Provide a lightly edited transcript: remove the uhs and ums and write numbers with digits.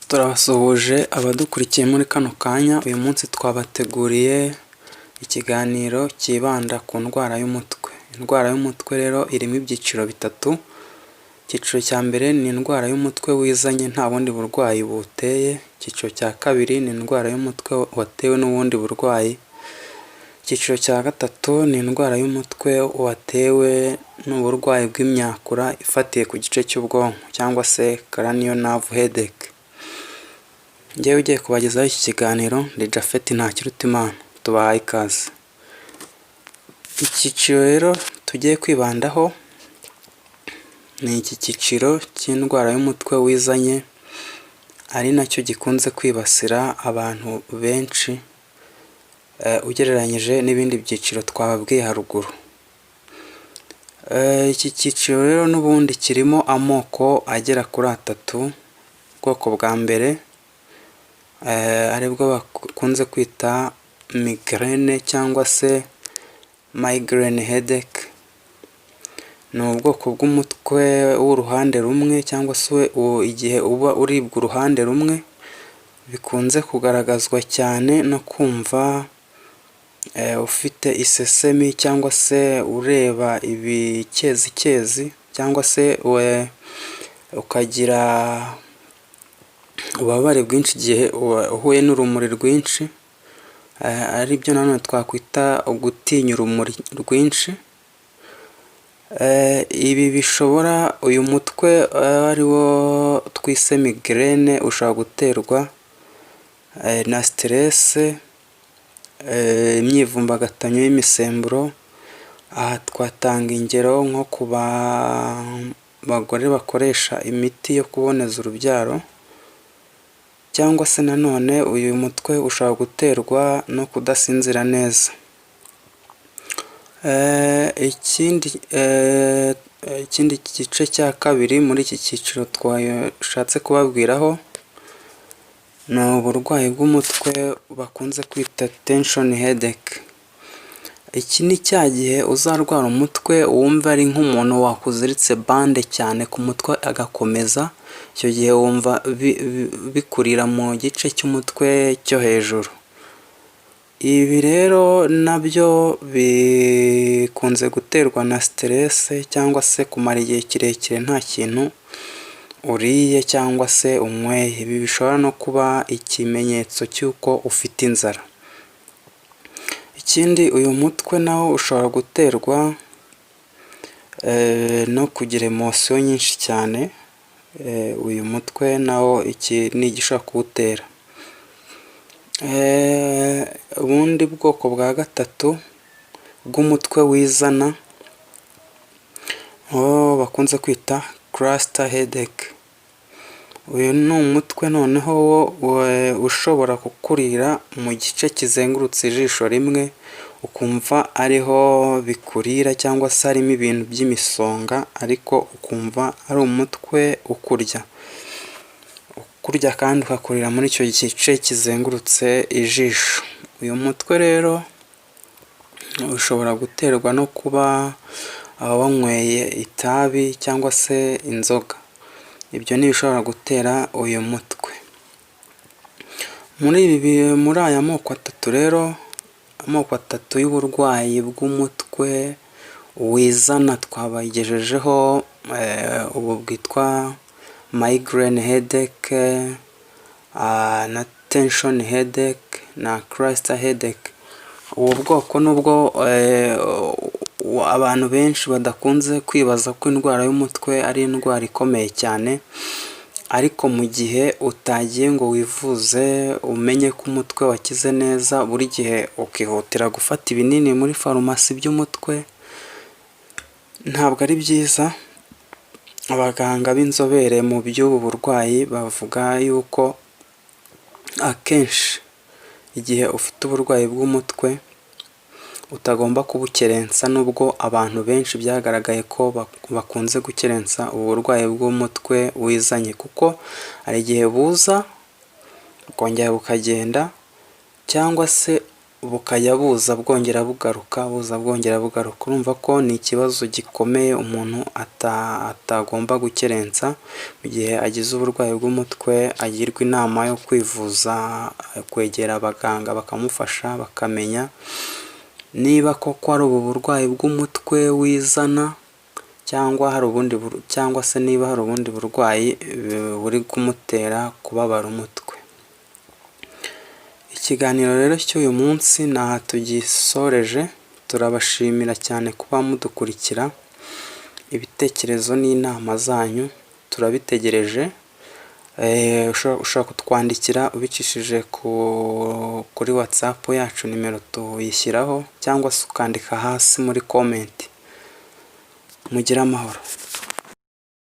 Turabasuhuje abadukurikiye muri kano kanya. Uyu munsi twabateguriye ikiganiro cyibanda ku ndwara y'umutwe. Indwara y'umutwe rero irimo ibyiciro bitatu. Icyiciro cya mbere ni indwara y'umutwe wizanye nta bundi burwayi buwuteye. Icyiciro cya kabiri ni indwara y'umutwe watewe n'ubundi burwayi. Icyiciro cya gatatu ni indwara y'umutwe watewe n'uburwayi bw'imyakura ifatiye ku gice cy'ubwonko cyangwa se cranial nerve headache. Njyewe ugiye kubagezaho iki kiganiro ndi Japhet Ntakirutimana, tubahaye ikaze. Icyiciro rero tugiye kwibandaho ni iki cyiciro cy'indwara y'umutwe wizanye, ari nacyo gikunze kwibasira abantu benshi ugereranyije n'ibindi byiciro twababwiye haruguru. Iki cyiciro rero n'ubundi kirimo amoko agera kuri atatu. Ubwoko bwa mbere aribwo bakunze kwita migraine cyangwa se migraine headache. Ni ubwoko bw'umutwe w'uruhande rumwe cyangwa se igihe uba uribwa uruhande rumwe, bikunze kugaragazwa cyane no kumva ufite isesemi cyangwa se ureba ibikezikezi cyangwa se ukagira ububabare bwinshi igihe uhuye n'urumuri rwinshi, aribyo nanone twakwita gutinya urumuri rwinshi. Ibi bishobora, uyu mutwe ari wo twise migraine ushobora guterwa na stress, imyivumbagatanyo y'imisemburo. Aha twatanga ingero nko ku bagore bakoresha imiti yo kuboneza urubyaro, cyangwa se nanone uyu mutwe ushobora guterwa no kudasinzira neza. Ikindi gice cya kabiri muri iki cyiciro twashatse kubabwiraho ni uburwayi bw'umutwe bakunze kwita tension headache. Iki ni cya gihe uzarwara umutwe wumva ari nk'umuntu wakuziritse bande cyane ku mutwe agakomeza. Icyo gihe wumva bikurira mu gice cy'umutwe cyo hejuru. Ibi rero nabyo bikunze guterwa na stress cyangwa se kumara igihe kirekire nta kintu uriye cyangwa se unyweye. Ibi bishobora no kuba ikimenyetso cy'uko ufite inzara. Ikindi, uyu mutwe nawo ushobora guterwa no kugira emotion nyinshi cyane. Uyu mutwe nawo iki ni igishobora kuwutera. Ubundi bwoko bwa gatatu bw'umutwe wizana bakunze kwita cluster headache. Uyu ni umutwe noneho ushobora kukurira mu gice kizengurutse ijisho rimwe, ukumva ariho bikurira cyangwa se harimo ibintu by'imisonga, ariko ukumva ari umutwe ukurya kandi ukakurira muri icyo gice kizengurutse ijisho. Uyu mutwe rero ushobora guterwa no kuba wanyweye itabi cyangwa se inzoga. Ibyo ni ibishobora gutera uyu mutwe. Muri aya moko atatu rero, amoko atatu y'uburwayi bw'umutwe wizana twabagejejeho ubu bwitwa migraine headache na tension headache na cluster headache. Ubu bwoko nubwo abantu benshi badakunze kwibaza ko indwara y'umutwe ari indwara ikomeye cyane, ariko mu gihe utagiye ngo wivuze umenye ko umutwe wakize neza, buri gihe ukihutira gufata ibinini muri farumasi by'umutwe, ntabwo ari byiza. Abaganga b'inzobere mu by'ubu burwayi bavuga yuko akenshi igihe ufite uburwayi bw'umutwe utagomba kubukerensa, nubwo abantu benshi byagaragaye ko bakunze gukerensa ubu burwayi bw'umutwe wizanye, kuko hari igihe buza bukongera bukagenda, cyangwa se bukajya buza bwongera bugaruka, urumva ko ni ikibazo gikomeye umuntu atagomba gukerensa. Mu gihe agize uburwayi bw'umutwe agirwa inama yo kwivuza, kwegera abaganga bakamufasha bakamenya niba koko ari ubu burwayi bw'umutwe wizana cyangwa se niba hari ubundi burwayi buri kumutera kubabara umutwe. Ikiganiro rero cy'uyu munsi ni aha tugisoreje, turabashimira cyane kuba mudukurikira, ibitekerezo n'inama zanyu turabitegereje. Ushobora kutwandikira ubicishije kuri WhatsApp yacu, nimero tuyishyiraho, cyangwa se ukandika hasi muri comment. Mugire amahoro.